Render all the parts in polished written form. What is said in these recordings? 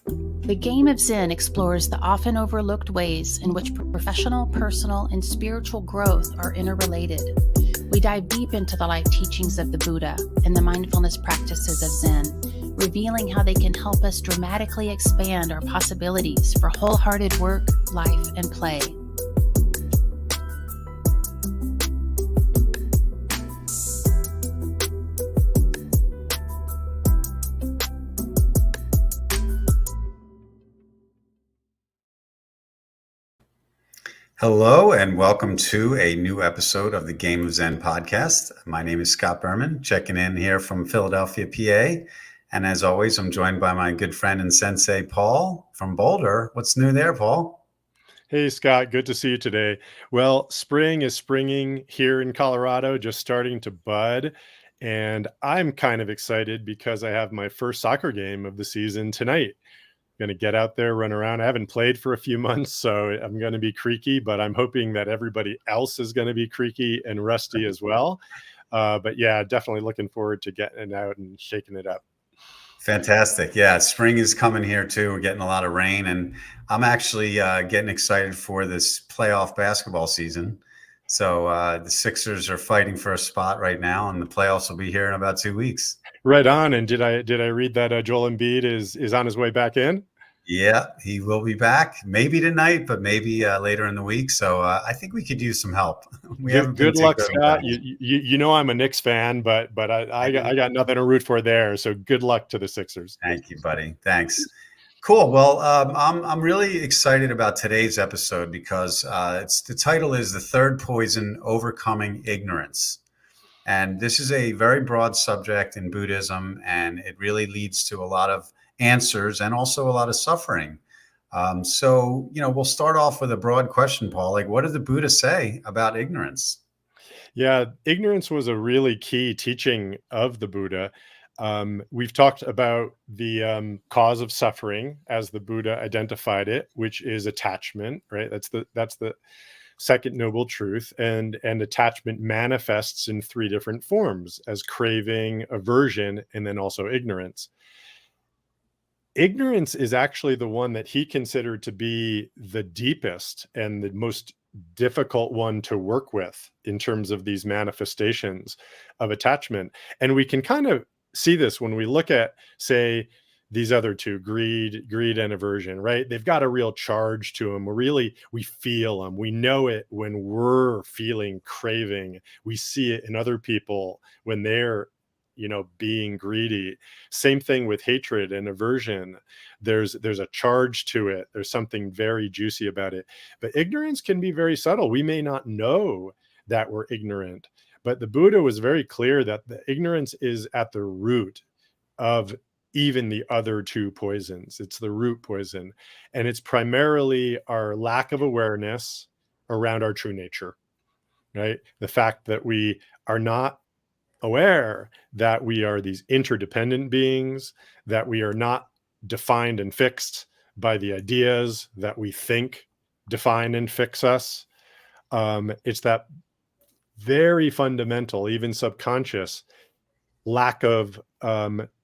The Game of Zen explores the often overlooked ways in which professional, personal, and spiritual growth are interrelated. We dive deep into the life teachings of the Buddha and the mindfulness practices of Zen, revealing how they can help us dramatically expand our possibilities for wholehearted work, life, and play. Hello and welcome to a new episode of the Game of Zen podcast. My name is Scott Berman, checking in here from Philadelphia, PA. And as always, I'm joined by my good friend and sensei, Paul from Boulder. What's new there, Paul? Hey, Scott, good to see you today. Well, spring is springing here in Colorado, just starting to bud. And I'm kind of excited because I have my first soccer game of the season tonight. Going to get out there, run around. I haven't played for a few months, so I'm going to be creaky, but I'm hoping that everybody else is going to be creaky and rusty as well. But yeah, definitely looking forward to getting out and shaking it up. Fantastic. Yeah, spring is coming here too. We're getting a lot of rain, and I'm actually getting excited for this playoff basketball season. So the Sixers are fighting for a spot right now, and the playoffs will be here in about 2 weeks. Right on. And did I read that Joel Embiid is on his way back in? Yeah, he will be back. Maybe tonight, but maybe later in the week. So I think we could use some help. Good luck, Scott. You know I'm a Knicks fan, but I got nothing to root for there. So good luck to the Sixers. Thank you, buddy. Thanks. Cool. Well, I'm really excited about today's episode because the title is "The Third Poison: Overcoming Ignorance." And this is a very broad subject in Buddhism, and it really leads to a lot of answers and also a lot of suffering. So, we'll start off with a broad question, Paul. Like, what did the Buddha say about ignorance? Yeah, ignorance was a really key teaching of the Buddha. We've talked about the cause of suffering as the Buddha identified it, which is attachment, right? That's the second noble truth, and attachment manifests in three different forms: as craving, aversion, and then also ignorance. Ignorance is actually the one that he considered to be the deepest and the most difficult one to work with in terms of these manifestations of attachment. And we can kind of see this when we look at, say, these other two, greed and aversion, right? They've got a real charge to them. We feel them. We know it when we're feeling craving. We see it in other people when they're, being greedy. Same thing with hatred and aversion. There's a charge to it. There's something very juicy about it. But ignorance can be very subtle. We may not know that we're ignorant, but the Buddha was very clear that the ignorance is at the root of even the other two poisons. It's the root poison. And it's primarily our lack of awareness around our true nature, right? The fact that we are not aware that we are these interdependent beings, that we are not defined and fixed by the ideas that we think define and fix us. It's that very fundamental, even subconscious lack of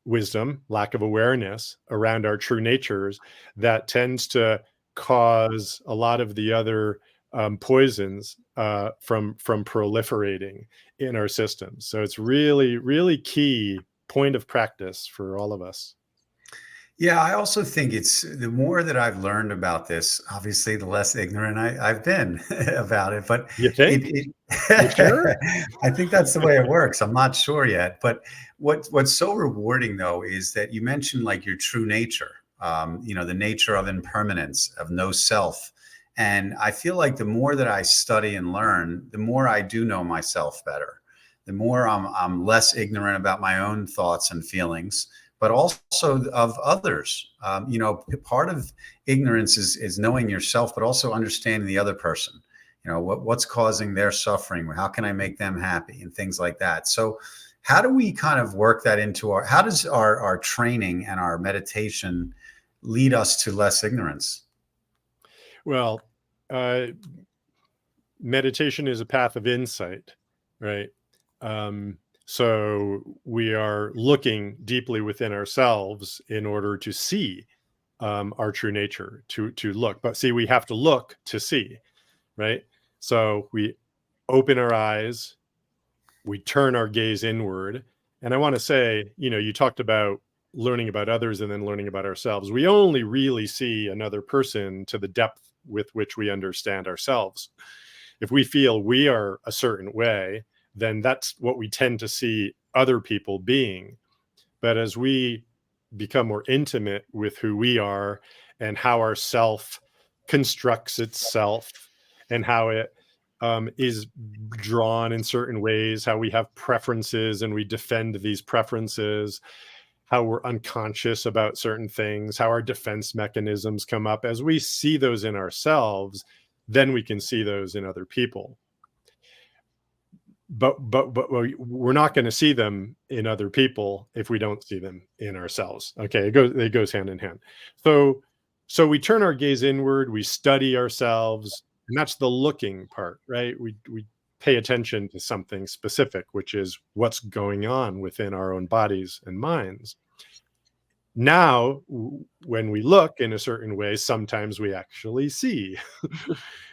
wisdom, lack of awareness around our true natures that tends to cause a lot of the other poisons from proliferating in our systems. So it's really, really key point of practice for all of us. Yeah, I also think it's the more that I've learned about this, obviously, the less ignorant I've been about it. But You think? You sure? I think that's the way it works. I'm not sure yet. But what's so rewarding, though, is that you mentioned like your true nature, the nature of impermanence, of no self. And I feel like the more that I study and learn, the more I do know myself better, the more I'm less ignorant about my own thoughts and feelings, but also of others. Part of ignorance is knowing yourself, but also understanding the other person. What's causing their suffering? How can I make them happy? And things like that. So how do we kind of work that into how does our training and our meditation lead us to less ignorance? Well, meditation is a path of insight, right? So we are looking deeply within ourselves in order to see our true nature, to look. But see, we have to look to see, right? So we open our eyes, we turn our gaze inward. And I want to say, you talked about learning about others and then learning about ourselves. We only really see another person to the depth with which we understand ourselves. If we feel we are a certain way, then that's what we tend to see other people being. But as we become more intimate with who we are and how our self constructs itself and how it is drawn in certain ways, how we have preferences and we defend these preferences, how we're unconscious about certain things, how our defense mechanisms come up. As we see those in ourselves, then we can see those in other people. But we're not going to see them in other people if we don't see them in ourselves. Okay, it goes hand in hand. So we turn our gaze inward, we study ourselves, and that's the looking part, right? We pay attention to something specific, which is what's going on within our own bodies and minds. Now, when we look in a certain way, sometimes we actually see,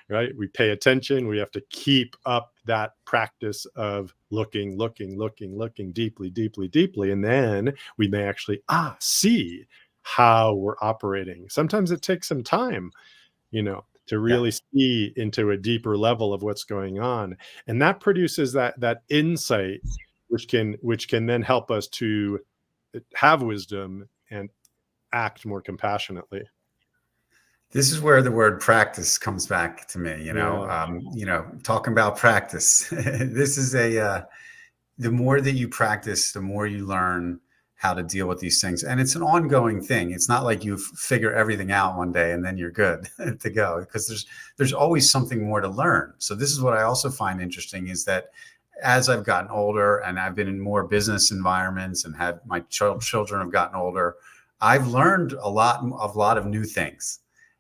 right? We pay attention. We have to keep up that practice of looking deeply, deeply, deeply. And then we may actually see how we're operating. Sometimes it takes some time, to really see into a deeper level of what's going on. And that produces that insight, which can then help us to have wisdom and act more compassionately. This is where the word practice comes back to me, talking about practice. This is the more that you practice, the more you learn how to deal with these things. And it's an ongoing thing. It's not like you figure everything out one day and then you're good to go, because there's always something more to learn. So this is what I also find interesting, is that as I've gotten older and I've been in more business environments and had my children have gotten older, I've learned a lot of new things.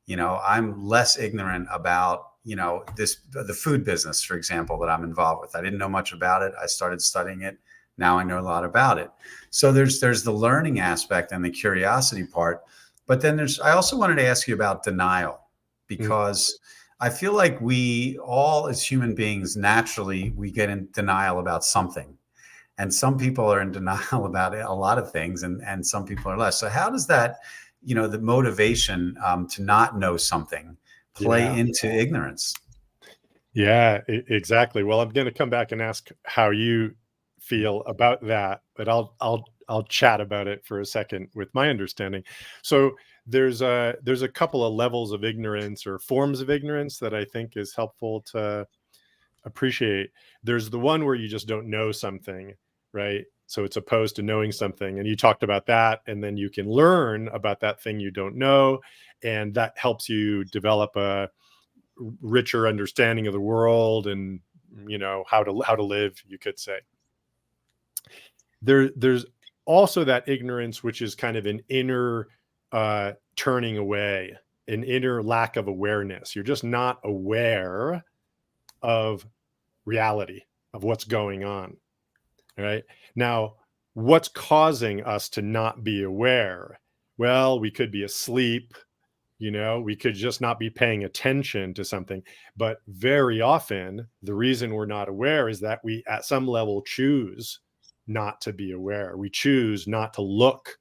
I'm less ignorant about, the food business, for example, that I'm involved with. I didn't know much about it. I started studying it. Now I know a lot about it. So there's the learning aspect and the curiosity part. But then I also wanted to ask you about denial, because I feel like we all as human beings, naturally, we get in denial about something. And some people are in denial about a lot of things, and some people are less. So how does that, the motivation to not know something play into ignorance? Yeah, exactly. Well, I'm going to come back and ask how you feel about that, but I'll chat about it for a second with my understanding. So there's a couple of levels of ignorance or forms of ignorance that I think is helpful to appreciate. There's the one where you just don't know something, right? So it's opposed to knowing something, and you talked about that, and then you can learn about that thing you don't know, and that helps you develop a richer understanding of the world and how to live, you could say. There's also that ignorance, which is kind of an inner turning away, an inner lack of awareness. You're just not aware of reality, of what's going on. All right. Now, what's causing us to not be aware? Well, we could be asleep, we could just not be paying attention to something. But very often, the reason we're not aware is that we, at some level, choose not to be aware. We choose not to look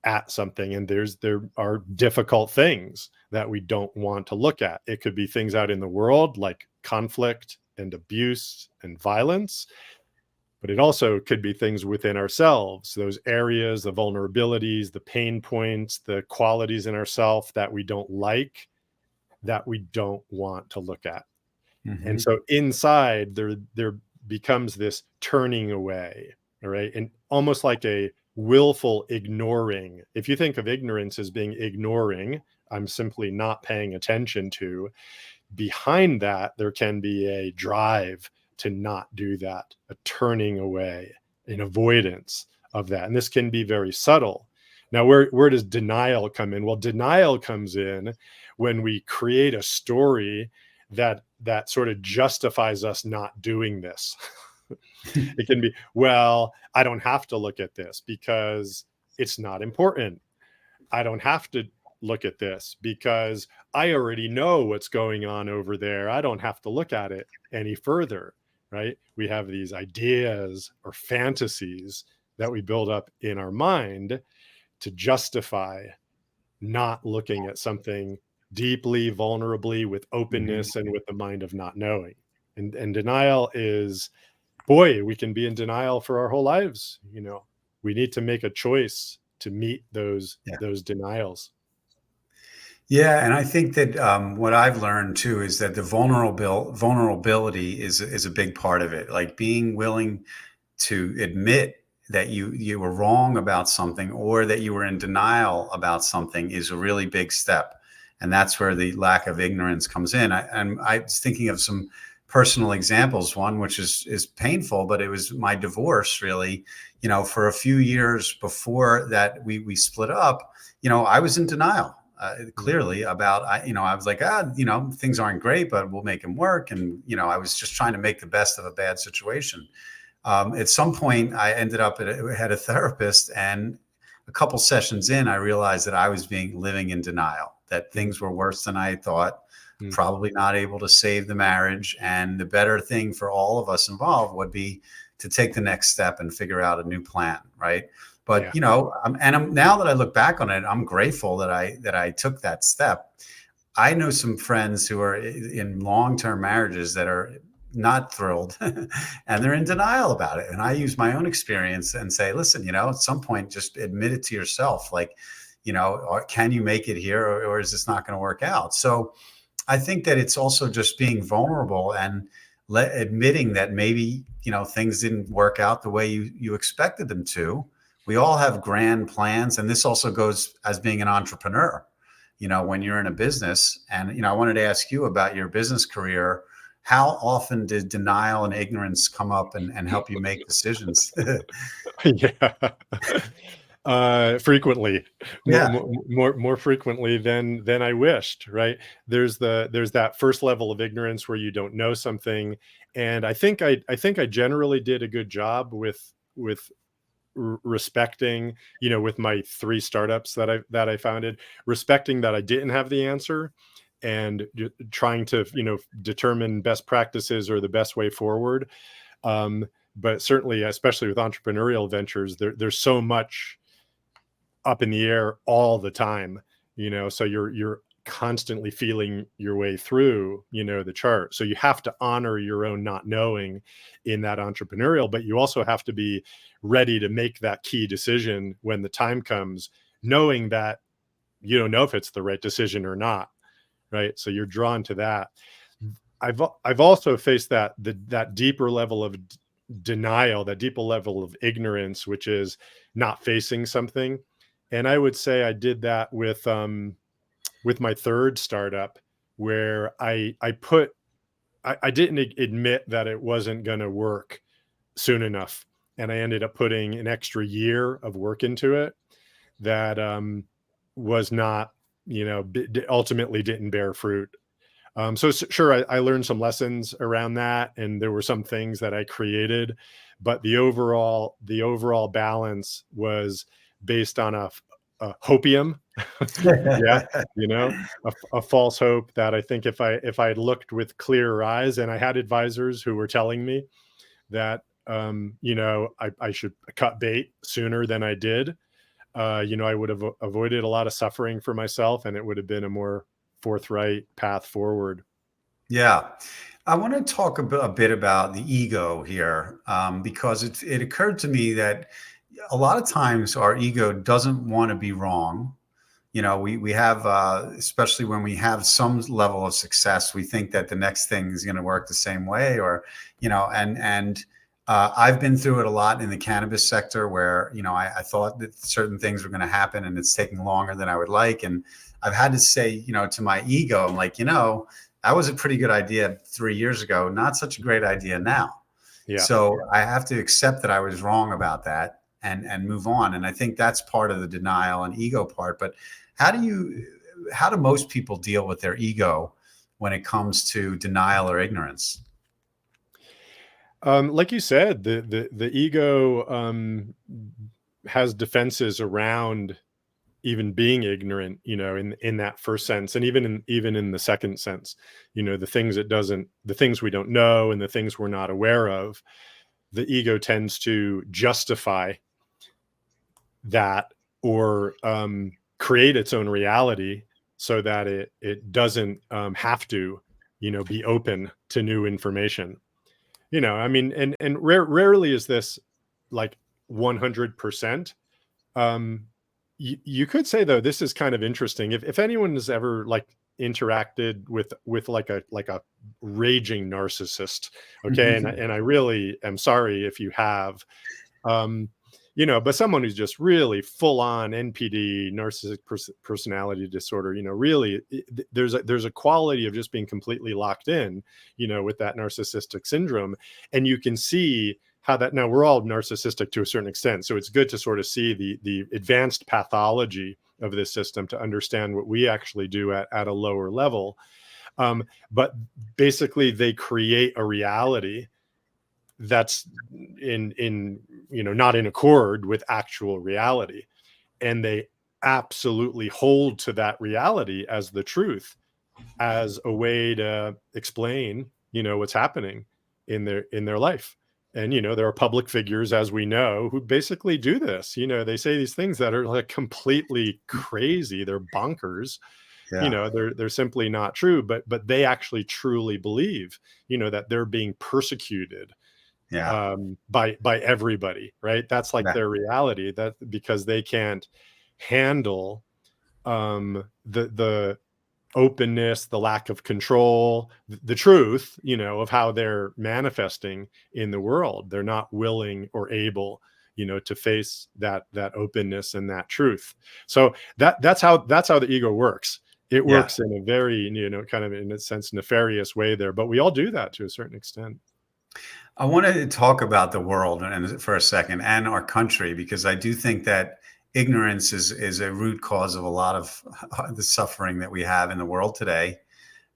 at something, and there are difficult things that we don't want to look at. It could be things out in the world like conflict and abuse and violence, but it also could be things within ourselves, those areas, the vulnerabilities, the pain points, the qualities in ourselves that we don't like, that we don't want to look at. And so inside there becomes this turning away, all right? And almost like a willful ignoring. If you think of ignorance as being ignoring, I'm simply not paying attention to, behind that, there can be a drive to not do that, a turning away, an avoidance of that. And this can be very subtle. Now, where does denial come in? Well, denial comes in when we create a story that sort of justifies us not doing this. It can be, well, I don't have to look at this because it's not important. I don't have to look at this because I already know what's going on over there. I don't have to look at it any further, right? We have these ideas or fantasies that we build up in our mind to justify not looking at something deeply, vulnerably, with openness and with the mind of not knowing. And denial is, boy, we can be in denial for our whole lives. We need to make a choice to meet those denials. Yeah, and I think that what I've learned too is that the vulnerability is a big part of it. Like being willing to admit that you were wrong about something or that you were in denial about something is a really big step, and that's where the lack of ignorance comes in. I was thinking of some personal examples. One which is painful, but it was my divorce. Really, for a few years before that, we split up. I was in denial. Clearly about, I was like, things aren't great, but we'll make them work. And, I was just trying to make the best of a bad situation. At some point I ended up had a therapist, and a couple sessions in, I realized that I was living in denial, that things were worse than I thought, probably not able to save the marriage. And the better thing for all of us involved would be to take the next step and figure out a new plan. Right. But, now that I look back on it, I'm grateful that I took that step. I know some friends who are in long-term marriages that are not thrilled and they're in denial about it. And I use my own experience and say, listen, at some point, just admit it to yourself. Like, can you make it here, or is this not going to work out? So I think that it's also just being vulnerable and admitting that maybe, things didn't work out the way you expected them to. We all have grand plans. And this also goes as being an entrepreneur, when you're in a business. And, I wanted to ask you about your business career. How often did denial and ignorance come up and help you make decisions? Frequently, Yeah. more frequently than I wished, right? There's that first level of ignorance where you don't know something. And I think I generally did a good job with respecting, with my 3 startups that I founded, respecting that I didn't have the answer and trying to, determine best practices or the best way forward. But certainly, especially with entrepreneurial ventures, there's so much up in the air all the time, so you're constantly feeling your way through, the chart. So you have to honor your own not knowing in that entrepreneurial, but you also have to be ready to make that key decision when the time comes, knowing that you don't know if it's the right decision or not. Right. So you're drawn to that. I've also faced that deeper level of denial, that deeper level of ignorance, which is not facing something. And I would say I did that with my 3rd startup, where I didn't admit that it wasn't going to work soon enough. And I ended up putting an extra year of work into it that was not, ultimately didn't bear fruit. So sure, I learned some lessons around that, and there were some things that I created, but the overall balance was based on a hopium. Yeah, a false hope that I think if I had looked with clearer eyes, and I had advisors who were telling me that I should cut bait sooner than I did, I would have avoided a lot of suffering for myself, and it would have been a more forthright path forward. Yeah. I want to talk a bit about the ego here, because it occurred to me that a lot of times our ego doesn't want to be wrong. We have, especially when we have some level of success, we think that the next thing is going to work the same way, or, and I've been through it a lot in the cannabis sector where, I thought that certain things were going to happen and it's taking longer than I would like. And I've had to say, to my ego, I'm like, that was a pretty good idea 3 years ago, not such a great idea now. Yeah. So I have to accept that I was wrong about that and move on. And I think that's part of the denial and ego part. But how do most people deal with their ego when it comes to denial or ignorance? Like you said, the ego has defenses around even being ignorant, in that first sense, and even in the second sense, the things we don't know and the things we're not aware of, the ego tends to justify that, or create its own reality, so that it doesn't have to, be open to new information. I mean, and rarely is this like 100%. You could say, though, this is kind of interesting. If anyone has ever like interacted with like a raging narcissist, okay, and I really am sorry if you have, but someone who's just really full on NPD, narcissistic personality disorder, really, there's a quality of just being completely locked in, with that narcissistic syndrome. And you can see how that, now we're all narcissistic to a certain extent. So it's good to sort of see the advanced pathology of this system to understand what we actually do at a lower level. But basically they create a reality that's not in accord with actual reality, and they absolutely hold to that reality as the truth, as a way to explain what's happening in their life. And there are public figures, as we know, who basically do this. They say these things that are like completely crazy, they're bonkers. Yeah. They're simply not true, but they actually truly believe that they're being persecuted Yeah. by everybody, right? That's like Yeah. their reality, that because they can't handle the openness, the lack of control, the truth, of how they're manifesting in the world. They're not willing or able, to face that openness and that truth. So that's how the ego works. It Yeah. works in a very, kind of, in a sense, nefarious way there, but we all do that to a certain extent. I wanted to talk about the world and for a second, and our country, because I do think that ignorance is a root cause of a lot of the suffering that we have in the world today.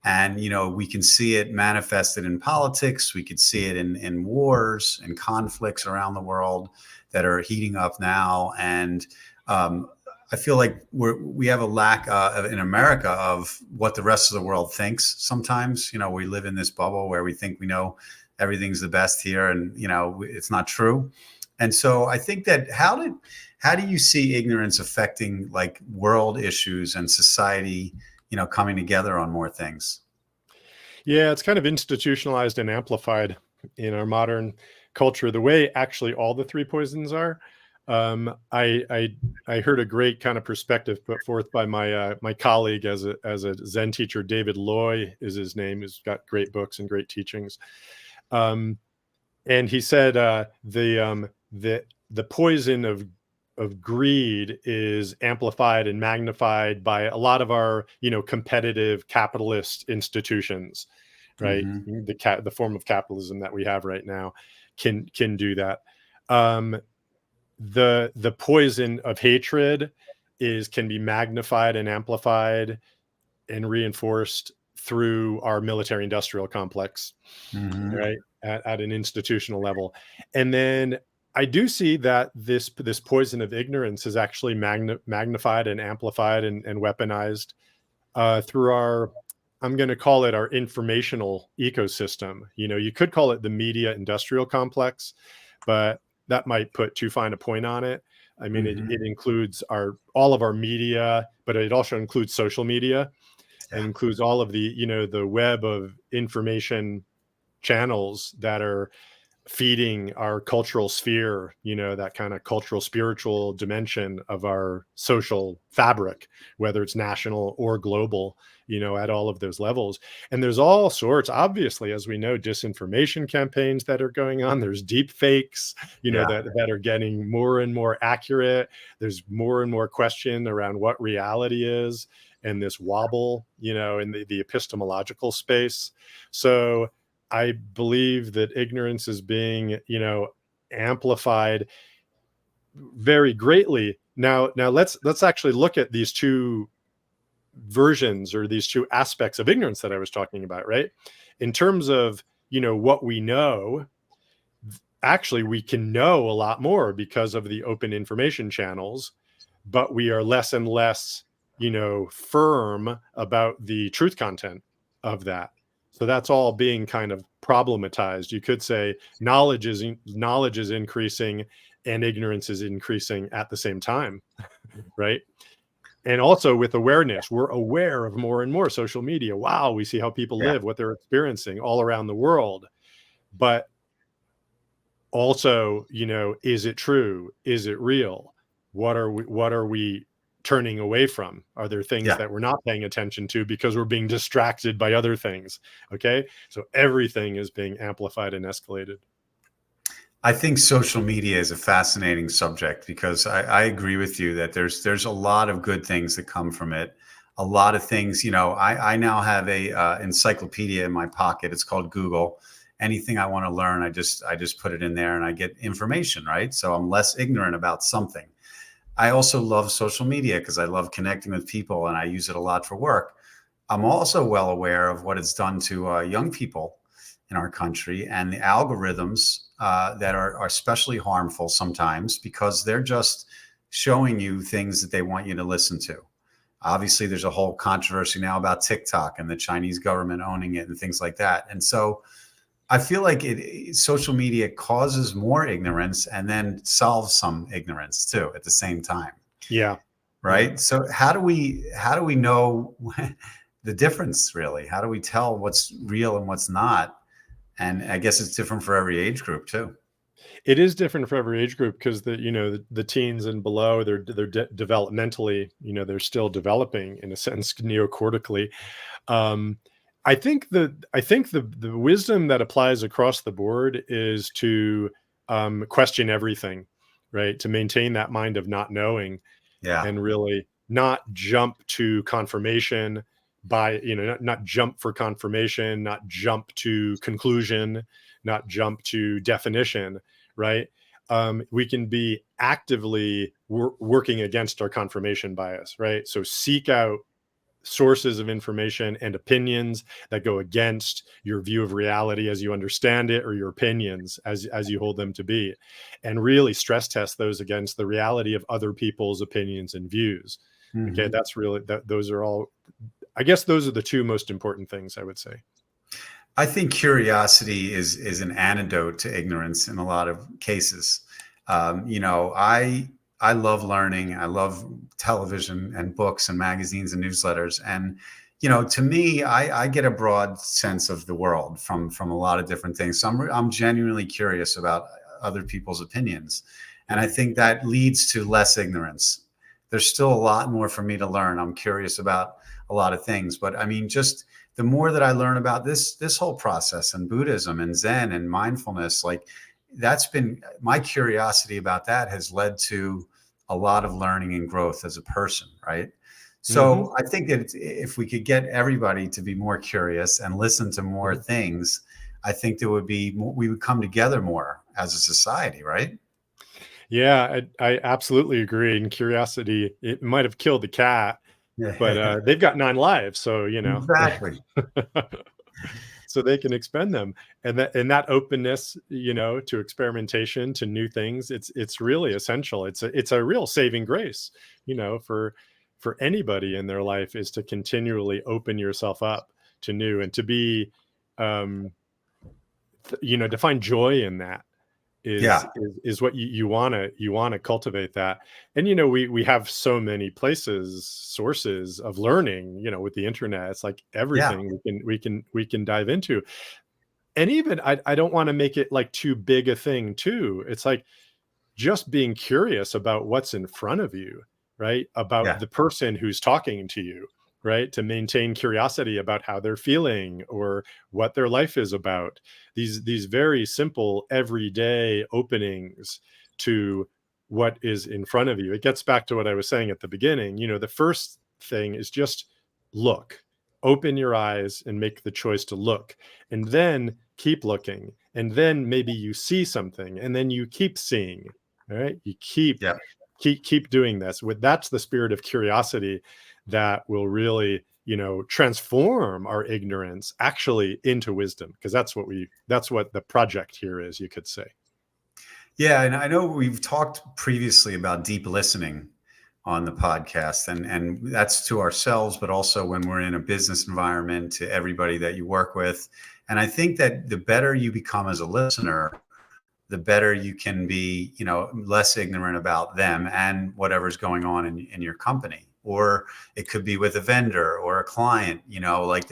And we can see it manifested in politics. We could see it in wars and conflicts around the world that are heating up now. And I feel like we have a lack in America of what the rest of the world thinks. Sometimes we live in this bubble where we think we know everything's the best here, and it's not true. And so I think that how do you see ignorance affecting like world issues and society, coming together on more things? Yeah, it's kind of institutionalized and amplified in our modern culture, the way actually all the three poisons are. I heard a great kind of perspective put forth by my colleague as a Zen teacher. David Loy is his name. He's got great books and great teachings. And he said the poison of greed is amplified and magnified by a lot of our competitive capitalist institutions, right? The form of capitalism that we have right now can do that. The poison of hatred can be magnified and amplified and reinforced through our military industrial complex, right? At an institutional level. And then I do see that this poison of ignorance is actually magnified and amplified and weaponized through our, I'm going to call it our informational ecosystem. You could call it the media industrial complex, but that might put too fine a point on it. I mean, it includes all of our media, but it also includes social media. It includes all of the, the web of information channels that are feeding our cultural sphere, that kind of cultural spiritual dimension of our social fabric, whether it's national or global, at all of those levels. And there's all sorts, obviously, as we know, disinformation campaigns that are going on. There's deepfakes, that are getting more and more accurate. There's more and more question around what reality is, and this wobble, in the epistemological space. So I believe that ignorance is being, amplified very greatly. Now let's actually look at these two versions, or these two aspects of ignorance that I was talking about, right? In terms of, what we know, actually we can know a lot more because of the open information channels but we are less and less, firm about the truth content of that. So that's all being kind of problematized. You could say knowledge is increasing and ignorance is increasing at the same time, right? And also with awareness, we're aware of more and more social media. Wow, we see how people live, what they're experiencing all around the world. But also, is it true? Is it real? What are we turning away from? Are there things that we're not paying attention to because we're being distracted by other things? Okay. So everything is being amplified and escalated. I think social media is a fascinating subject because I agree with you that there's a lot of good things that come from it. A lot of things, I now have a encyclopedia in my pocket. It's called Google. Anything I want to learn, I just put it in there and I get information, right? So I'm less ignorant about something. I also love social media because I love connecting with people and I use it a lot for work. I'm also well aware of what it's done to young people in our country and the algorithms that are especially harmful sometimes because they're just showing you things that they want you to listen to. Obviously, there's a whole controversy now about TikTok and the Chinese government owning it and things like that. And so I feel like social media causes more ignorance and then solves some ignorance too at the same time. Yeah. Right. Yeah. So how do we know the difference really? How do we tell what's real and what's not? And I guess it's different for every age group too. It is different for every age group because the teens and below, they're developmentally, they're still developing in a sense neocortically. I think the wisdom that applies across the board is to question everything, right? To maintain that mind of not knowing, and really not jump to confirmation by, not jump for confirmation, not jump to conclusion, not jump to definition, right? We can be actively working against our confirmation bias, right? So seek out sources of information and opinions that go against your view of reality as you understand it, or your opinions as you hold them to be, and really stress test those against the reality of other people's opinions and views. Okay, that's really those are all, I guess those are the two most important things I would say. I think curiosity is an antidote to ignorance in a lot of cases. I love learning. I love television and books and magazines and newsletters. And, to me, I get a broad sense of the world from a lot of different things. So I'm genuinely curious about other people's opinions. And I think that leads to less ignorance. There's still a lot more for me to learn. I'm curious about a lot of things, but I mean, just the more that I learn about this whole process and Buddhism and Zen and mindfulness, like that's been my curiosity about that has led to a lot of learning and growth as a person. Right. So I think that if we could get everybody to be more curious and listen to more things, I think there would be we would come together more as a society. Right. Yeah, I absolutely agree. And curiosity, it might have killed the cat, but they've got 9 lives. So, Exactly. So they can expend them, and that openness, to experimentation, to new things, it's really essential. It's a real saving grace, for anybody in their life, is to continually open yourself up to new and to be, to find joy in that is what you want to cultivate that. And we have so many sources of learning, with the internet. It's like everything we can dive into. And even I don't want to make it like too big a thing too. It's like just being curious about what's in front of you, right? About the person who's talking to you, right? To maintain curiosity about how they're feeling or what their life is about. These very simple everyday openings to what is in front of you. It gets back to what I was saying at the beginning. The first thing is just look, open your eyes and make the choice to look, and then keep looking. And then maybe you see something, and then you keep seeing, all right? You keep doing this. That's the spirit of curiosity that will really, transform our ignorance actually into wisdom, because that's what the project here is, you could say. Yeah. And I know we've talked previously about deep listening, on the podcast, and that's to ourselves, but also when we're in a business environment, to everybody that you work with. And I think that the better you become as a listener, the better you can be, less ignorant about them and whatever's going on in your company. Or it could be with a vendor or a client,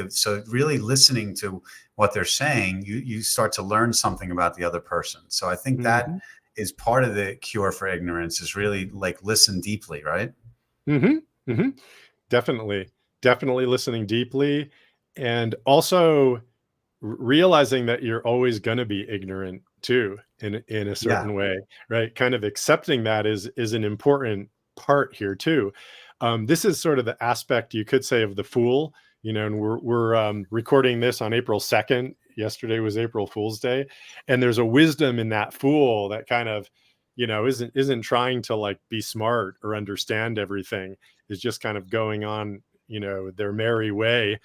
so really listening to what they're saying, you start to learn something about the other person. So I think that is part of the cure for ignorance, is really like listen deeply, right? Definitely listening deeply, and also realizing that you're always going to be ignorant too, in a certain way, right? Kind of accepting that is an important part here too. This is sort of the aspect, you could say, of the fool, and we're recording this on April 2nd. Yesterday was April Fool's Day, and there's a wisdom in that fool that kind of, isn't trying to like be smart or understand everything, is just kind of going on, their merry way,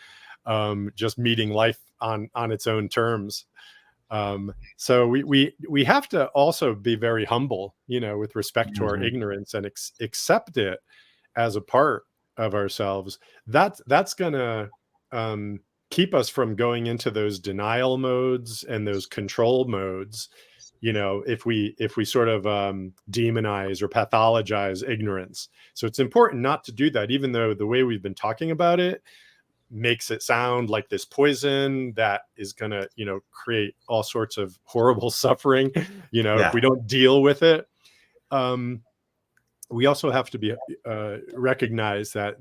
just meeting life on its own terms. So we have to also be very humble, with respect to our ignorance, and accept it as a part of ourselves. That's gonna keep us from going into those denial modes and those control modes, if we sort of demonize or pathologize ignorance. So it's important not to do that, even though the way we've been talking about it makes it sound like this poison that is going to, create all sorts of horrible suffering, if we don't deal with it. We also have to be recognize that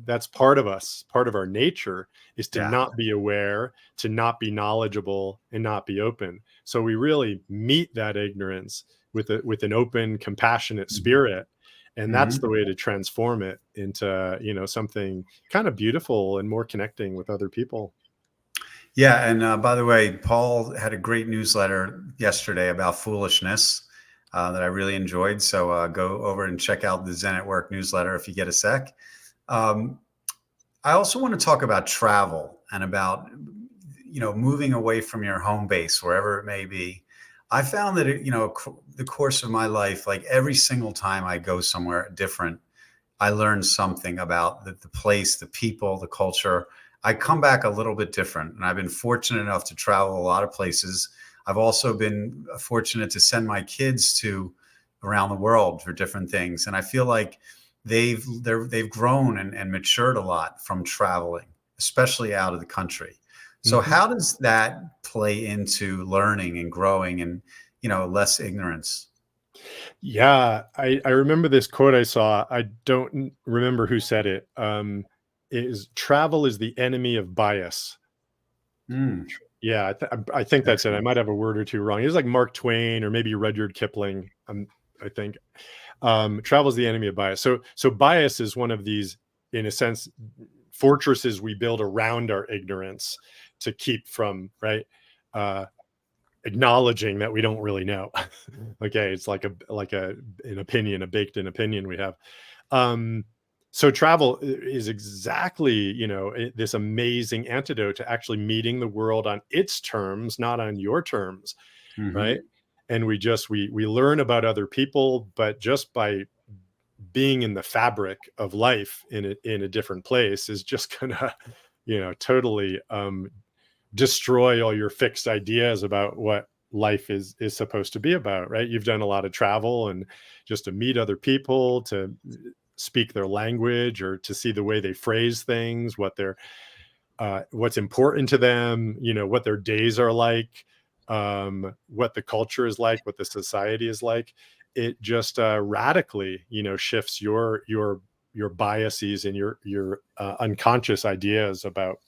that's part of us, part of our nature, is to not be aware, to not be knowledgeable, and not be open. So we really meet that ignorance with an open, compassionate spirit. And that's the way to transform it into, something kind of beautiful and more connecting with other people. Yeah. And by the way, Paul had a great newsletter yesterday about foolishness that I really enjoyed. So go over and check out the Zen at Work newsletter if you get a sec. I also want to talk about travel and about, moving away from your home base, wherever it may be. I found that, the course of my life, like every single time I go somewhere different, I learn something about the place, the people, the culture. I come back a little bit different. And I've been fortunate enough to travel a lot of places. I've also been fortunate to send my kids to around the world for different things. And I feel like they've grown and matured a lot from traveling, especially out of the country. So how does that play into learning and growing and, less ignorance? Yeah, I remember this quote I saw. I don't remember who said it. Is travel is the enemy of bias. Yeah, I think that's it. I might have a word or two wrong. It was like Mark Twain or maybe Rudyard Kipling. I think travel is the enemy of bias. So bias is one of these, in a sense, fortresses we build around our ignorance to keep from, right, acknowledging that we don't really know. Okay, it's like an opinion, a baked in opinion we have. So travel is exactly, this amazing antidote to actually meeting the world on its terms, not on your terms, right? And we learn about other people, but just by being in the fabric of life in a different place is just gonna, totally destroy all your fixed ideas about what life is supposed to be about, right? You've done a lot of travel, and just to meet other people, to speak their language, or to see the way they phrase things, what's important to them, what their days are like, what the culture is like, what the society is like. It just radically, shifts your biases and your unconscious ideas about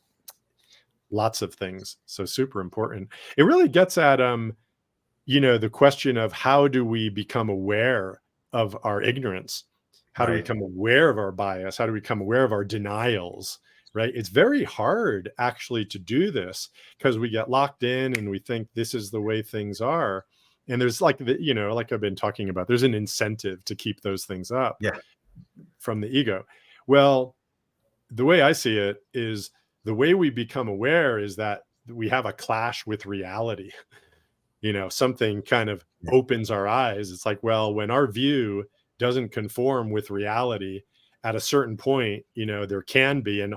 lots of things. So super important. It really gets at the question of how do we become aware of our ignorance? How do we become aware of our bias? How do we become aware of our denials? Right? It's very hard actually to do this, because we get locked in and we think this is the way things are. And there's like like I've been talking about, there's an incentive to keep those things up from the ego. Well, the way I see it is, the way we become aware is that we have a clash with reality. Something kind of opens our eyes. It's like, well, when our view doesn't conform with reality, at a certain point, there can be, and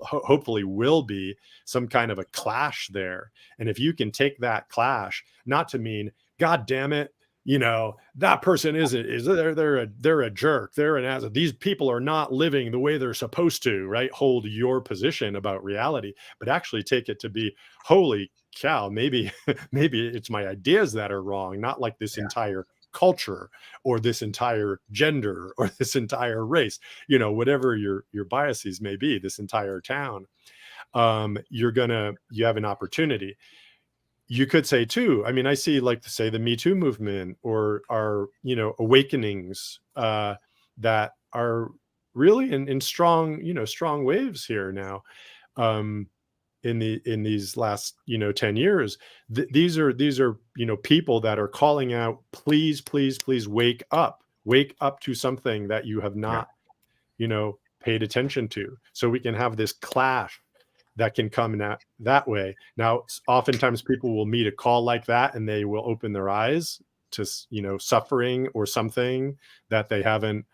hopefully will be, some kind of a clash there. And if you can take that clash, not to mean, God damn it, that person they're a jerk, they're an ass, these people are not living the way they're supposed to, right? Hold your position about reality, but actually take it to be, holy cow, maybe maybe it's my ideas that are wrong, not like this entire culture or this entire gender or this entire race, whatever your biases may be, this entire town. You have an opportunity. You could say too, I mean, I see, like, say, the Me Too movement, or our, awakenings that are really in strong waves here now, in these last 10 years. These are people that are calling out, please, please, please wake up to something that you have not paid attention to, so we can have this clash that can come in that way. Now, oftentimes people will meet a call like that, and they will open their eyes to suffering or something that they haven't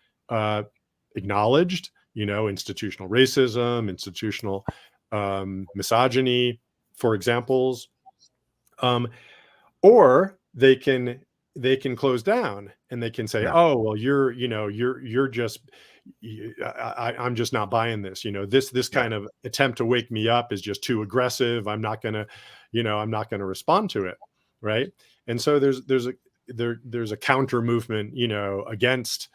acknowledged, institutional racism, institutional misogyny, for examples, or they can close down, and they can say, oh, well, you're just, I'm just not buying this. This kind of attempt to wake me up is just too aggressive. I'm not gonna respond to it, right? And so there's a counter movement, against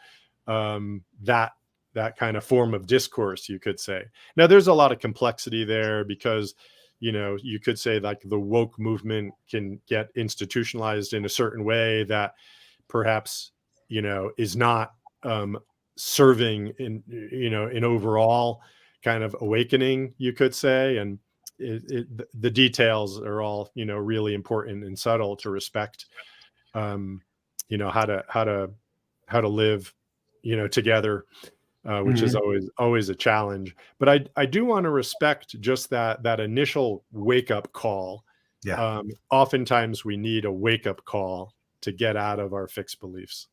that kind of form of discourse, you could say. Now, there's a lot of complexity there, because you could say, like, the woke movement can get institutionalized in a certain way that perhaps is not serving in an overall kind of awakening, you could say. And the details are all really important and subtle to respect, how to live together, which is always a challenge. But I do want to respect just that initial wake up call. Oftentimes we need a wake up call to get out of our fixed beliefs.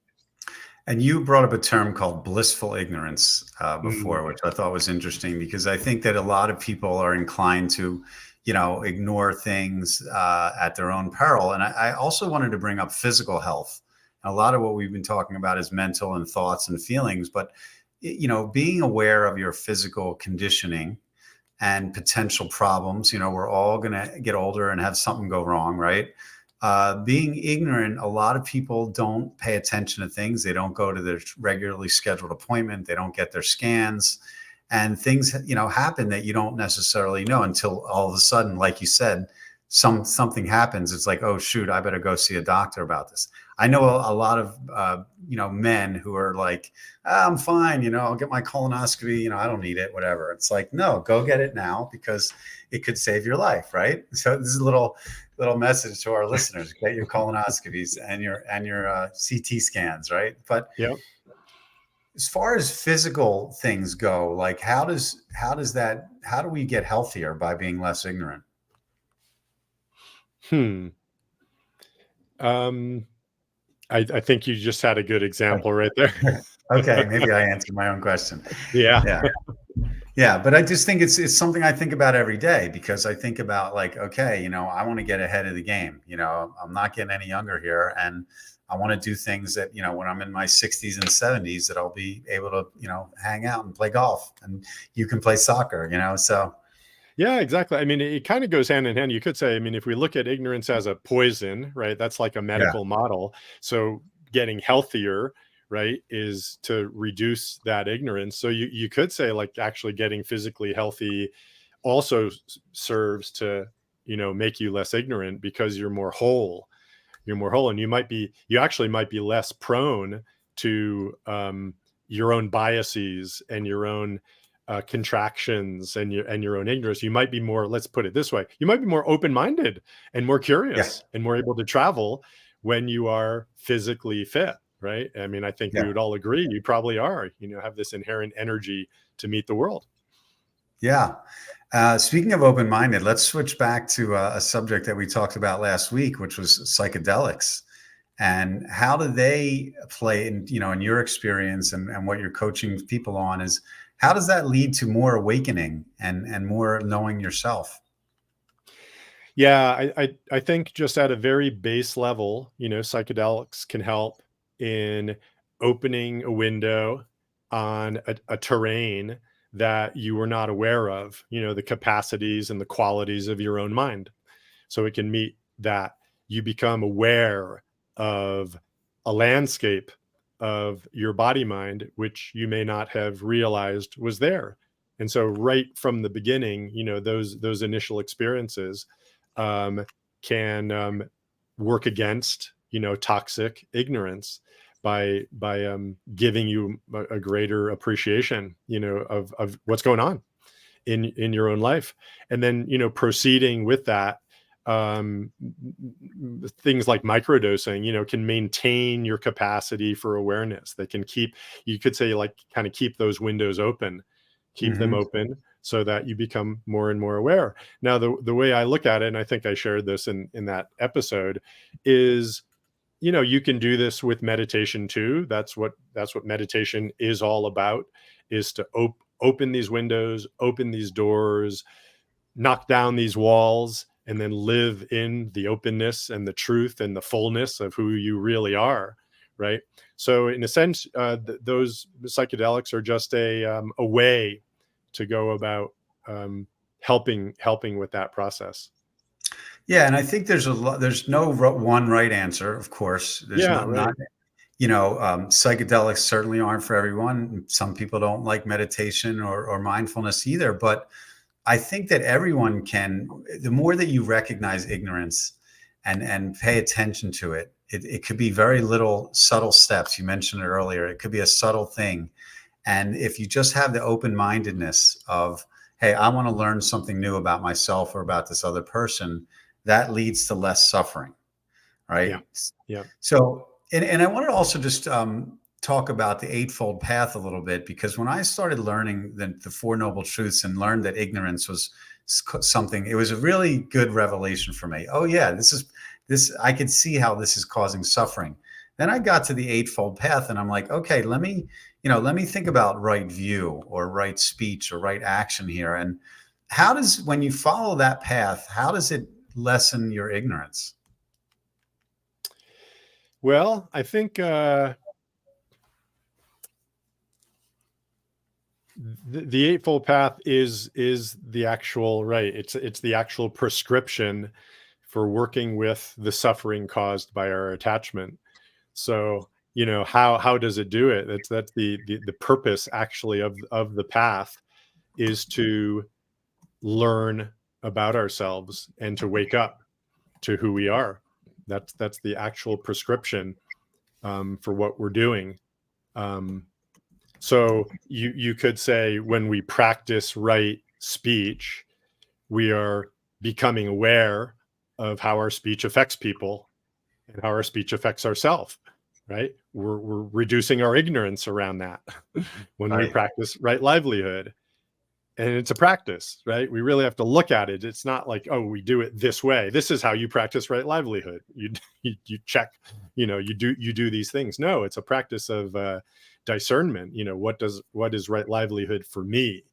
And you brought up a term called blissful ignorance before, which I thought was interesting, because I think that a lot of people are inclined to, ignore things at their own peril. And I also wanted to bring up physical health. A lot of what we've been talking about is mental and thoughts and feelings, but being aware of your physical conditioning and potential problems. We're all going to get older and have something go wrong, right? Being ignorant, a lot of people don't pay attention to things. They don't go to their regularly scheduled appointment. They don't get their scans, and things, happen that you don't necessarily know until all of a sudden, like you said, something happens. It's like, oh shoot, I better go see a doctor about this. I know a lot of, men who are like, I'm fine, I'll get my colonoscopy, I don't need it, whatever. It's like, no, go get it now, because it could save your life, right? So this is a little message to our listeners: get your colonoscopies and your CT scans, right? But as far as physical things go, like how do we get healthier by being less ignorant? I think you just had a good example right there. Okay, maybe I answered my own question. Yeah, but I just think it's something I think about every day, because I think about, like, okay, I want to get ahead of the game. I'm not getting any younger here, and I want to do things that, when I'm in my 60s and 70s, that I'll be able to, hang out and play golf, and you can play soccer, so. Yeah, exactly. I mean, it kind of goes hand in hand. You could say, I mean, if we look at ignorance as a poison, right, that's like a medical model. So getting healthier, right, is to reduce that ignorance. So you could say, like, actually getting physically healthy also serves to, make you less ignorant, because you're more whole. And you actually might be less prone to your own biases and your own contractions and your own ignorance. You might be more, let's put it this way, you might be more open-minded and more curious and more able to travel when you are physically fit, right? I mean, I think we would all agree you probably are, have this inherent energy to meet the world. Yeah. Speaking of open-minded, let's switch back to a subject that we talked about last week, which was psychedelics. and how do they play in, in your experience and what you're coaching people on is how does that lead to more awakening and more knowing yourself? Yeah, I think just at a very base level, psychedelics can help in opening a window on a terrain that you were not aware of, the capacities and the qualities of your own mind. So it can meet that. You become aware of a landscape of your body mind, which you may not have realized was there. And so right from the beginning, those initial experiences um, can work against, toxic ignorance by giving you a greater appreciation, of what's going on in your own life. And then, proceeding with that, things like microdosing, can maintain your capacity for awareness. They can keep, you could say, like, kind of keep those windows open, keep them open so that you become more and more aware. Now, the way I look at it, and I think I shared this in that episode, is, you can do this with meditation too. That's what meditation is all about, is to open these windows, open these doors, knock down these walls, and then live in the openness and the truth and the fullness of who you really are. Right. So in a sense, those psychedelics are just a way to go about helping with that process. Yeah, and I think there's there's no one right answer, of course. There's Yeah, right. not psychedelics certainly aren't for everyone. Some people don't like meditation or mindfulness either, but I think that everyone can, the more that you recognize ignorance and pay attention to it, it could be very little subtle steps. You mentioned it earlier. It could be a subtle thing. And if you just have the open-mindedness of, hey, I want to learn something new about myself or about this other person, that leads to less suffering, right? Yeah. Yeah. So, and I want to also just talk about the Eightfold Path a little bit, because when I started learning the Four Noble Truths and learned that ignorance was something, it was a really good revelation for me. Oh yeah, this, I could see how this is causing suffering. Then I got to the Eightfold Path and I'm like, okay, let me think about right view or right speech or right action here. And how does, when you follow that path, how does it lessen your ignorance? Well, I think the Eightfold Path is the actual, right. It's the actual prescription for working with the suffering caused by our attachment. So, how does it do it? That's the purpose actually of the path, is to learn about ourselves and to wake up to who we are. That's the actual prescription for what we're doing. So you could say, when we practice right speech, we are becoming aware of how our speech affects people and how our speech affects ourselves, right? We're reducing our ignorance around that when we practice right livelihood. And it's a practice, right? We really have to look at it. It's not like, oh, we do it this way. This is how you practice right livelihood. You check, you do these things. No, it's a practice of discernment. What is right livelihood for me,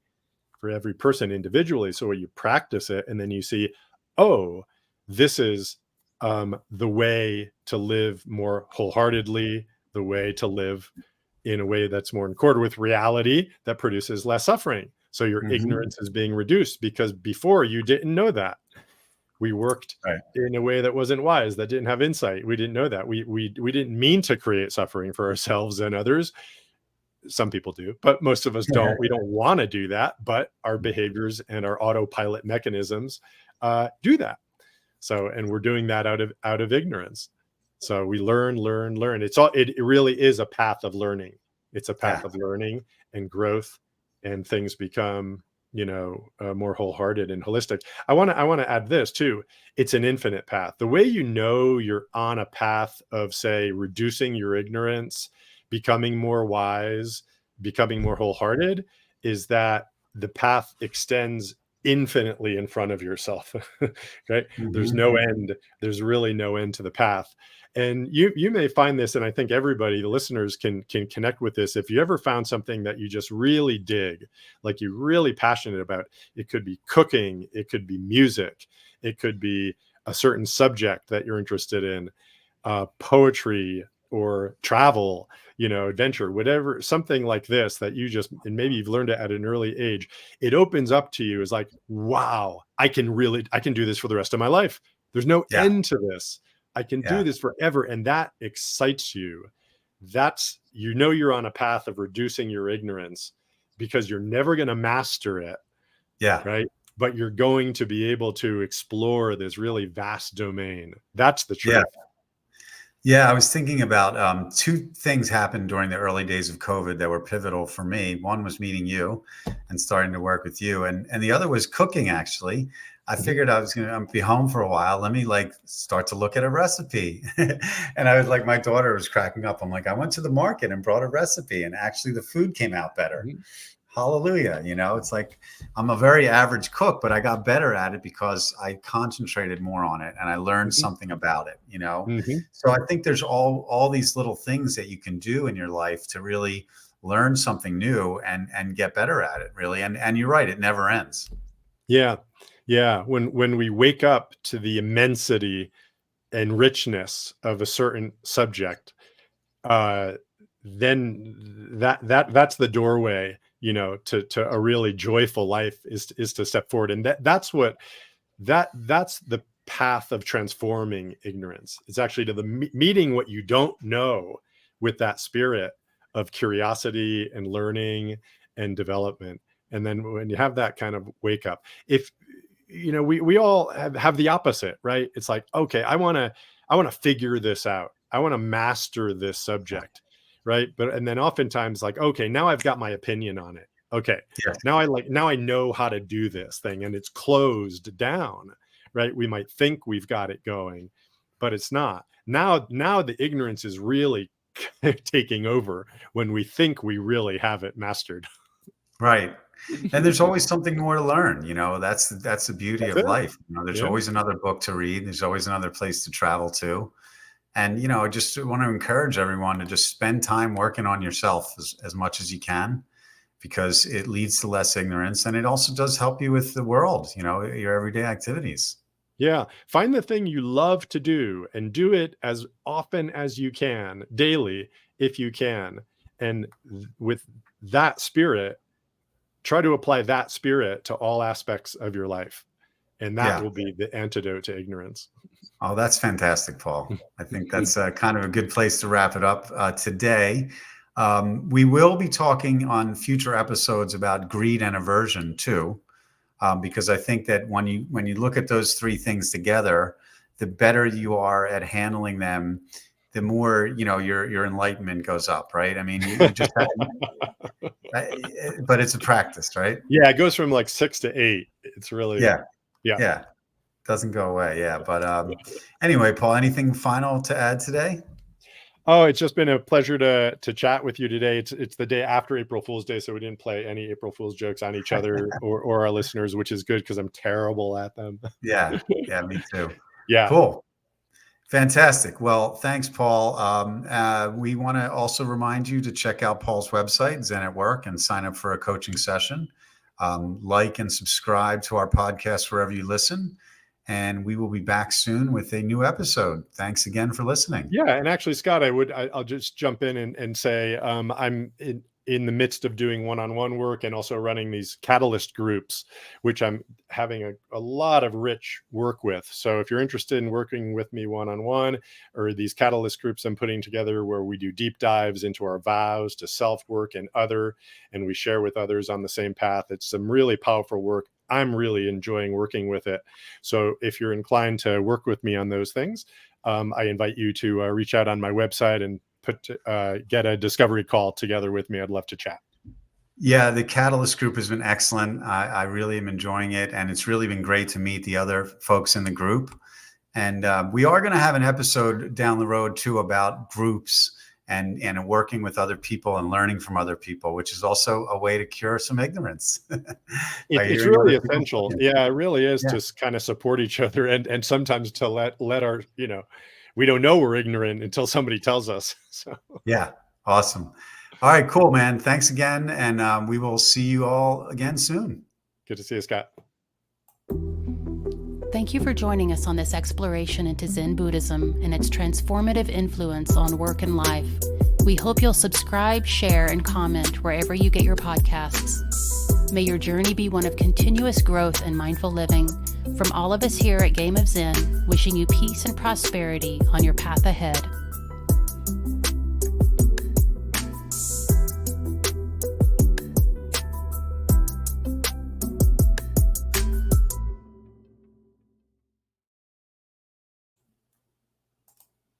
for every person individually. So you practice it, and then you see, oh, this is the way to live more wholeheartedly, the way to live in a way that's more in accord with reality, that produces less suffering. So your ignorance is being reduced, because before you didn't know that. We worked in a way that wasn't wise, that didn't have insight. We didn't know that. We didn't mean to create suffering for ourselves and others. Some people do, but most of us don't. We don't want to do that, but our behaviors and our autopilot mechanisms do that. So, and we're doing that out of ignorance. So we learn. It really is a path of learning. It's a path of learning and growth, and things become, more wholehearted and holistic. I want to add this too. It's an infinite path. The way you're on a path of, say, reducing your ignorance, becoming more wise, becoming more wholehearted, is that the path extends infinitely in front of yourself. Right? There's Mhm. no end. There's really no end to the path. And you may find this, and I think everybody, the listeners, can connect with this. If you ever found something that you just really dig, like you're really passionate about, it could be cooking, it could be music, it could be a certain subject that you're interested in, poetry or travel, adventure, whatever, something like this that you just, and maybe you've learned it at an early age, it opens up to you as like, wow, I can do this for the rest of my life. There's no Yeah. end to this. I can do Yeah. this forever. And that excites you. That's, you're on a path of reducing your ignorance, because you're never going to master it. Yeah. Right. But you're going to be able to explore this really vast domain. That's the truth. Yeah. Yeah, I was thinking about two things happened during the early days of COVID that were pivotal for me. One was meeting you and starting to work with you, and the other was cooking. Actually, I figured I was going to be home for a while. Let me start to look at a recipe, and I was like, my daughter was cracking up. I'm like, I went to the market and brought a recipe, and actually the food came out better. Mhm. Hallelujah. It's like I'm a very average cook, but I got better at it because I concentrated more on it and I learned something about it, Mhm. So I think there's all these little things that you can do in your life to really learn something new and get better at it, really. And you're right, it never ends. Yeah. Yeah. When we wake up to the immensity and richness of a certain subject, uh, then that's the doorway, to a really joyful life, is to step forward. And that's the path of transforming ignorance. It's actually to the meeting what you don't know with that spirit of curiosity and learning and development. And then when you have that kind of wake up, if we all have the opposite, right? It's like, okay, I want to figure this out. I want to master this Yeah. subject, right? And then oftentimes, like, okay, now I've got my opinion on it. Okay, Yes. now I know how to do this thing, and it's closed down, right? We might think we've got it going, but it's not. Now the ignorance is really taking over when we think we really have it mastered. Right. And there's always something more to learn, that's the beauty That's of it. life. There's Yeah. always another book to read. There's always another place to travel to. And, I just want to encourage everyone to just spend time working on yourself as much as you can, because it leads to less ignorance. And it also does help you with the world, your everyday activities. Yeah. Find the thing you love to do and do it as often as you can, daily, if you can. And with that spirit, try to apply that spirit to all aspects of your life. And that Yeah. will be the antidote to ignorance. Oh, that's fantastic, Paul. I think that's kind of a good place to wrap it up today. We will be talking on future episodes about greed and aversion too. Because I think that when you look at those three things together, the better you are at handling them, the more your enlightenment goes up, right? I mean, you just but it's a practice, right? Yeah, it goes from like 6 to 8. It's really, Yeah, yeah. yeah, doesn't go away. Yeah, but anyway, Paul, anything final to add today? Oh, it's just been a pleasure to chat with you today. It's the day after April Fool's Day, so we didn't play any April Fool's jokes on each other or our listeners, which is good because I'm terrible at them. Yeah, me too. Yeah. Cool. Fantastic. Well, thanks, Paul. We want to also remind you to check out Paul's website, Zen at Work, and sign up for a coaching session. Like and subscribe to our podcast wherever you listen. And we will be back soon with a new episode. Thanks again for listening. Yeah. And actually, Scott, I'll just jump in and say I'm in the midst of doing one-on-one work and also running these catalyst groups, which I'm having a lot of rich work with. So if you're interested in working with me one-on-one, or these catalyst groups I'm putting together where we do deep dives into our vows to self-work and we share with others on the same path, it's some really powerful work. I'm really enjoying working with it. So if you're inclined to work with me on those things, I invite you to reach out on my website and get a discovery call together with me. I'd love to chat. Yeah, the Catalyst group has been excellent. I really am enjoying it. And it's really been great to meet the other folks in the group. And we are going to have an episode down the road too about groups and working with other people and learning from other people, which is also a way to cure some ignorance. It's really essential. Yeah, it really is to kind of support each other and sometimes to let our, we don't know we're ignorant until somebody tells us. So yeah, awesome. All right, cool, man. Thanks again. And we will see you all again soon. Good to see you, Scott. Thank you for joining us on this exploration into Zen Buddhism and its transformative influence on work and life. We hope you'll subscribe, share, and comment wherever you get your podcasts. May your journey be one of continuous growth and mindful living. From all of us here at Game of Zen, wishing you peace and prosperity on your path ahead.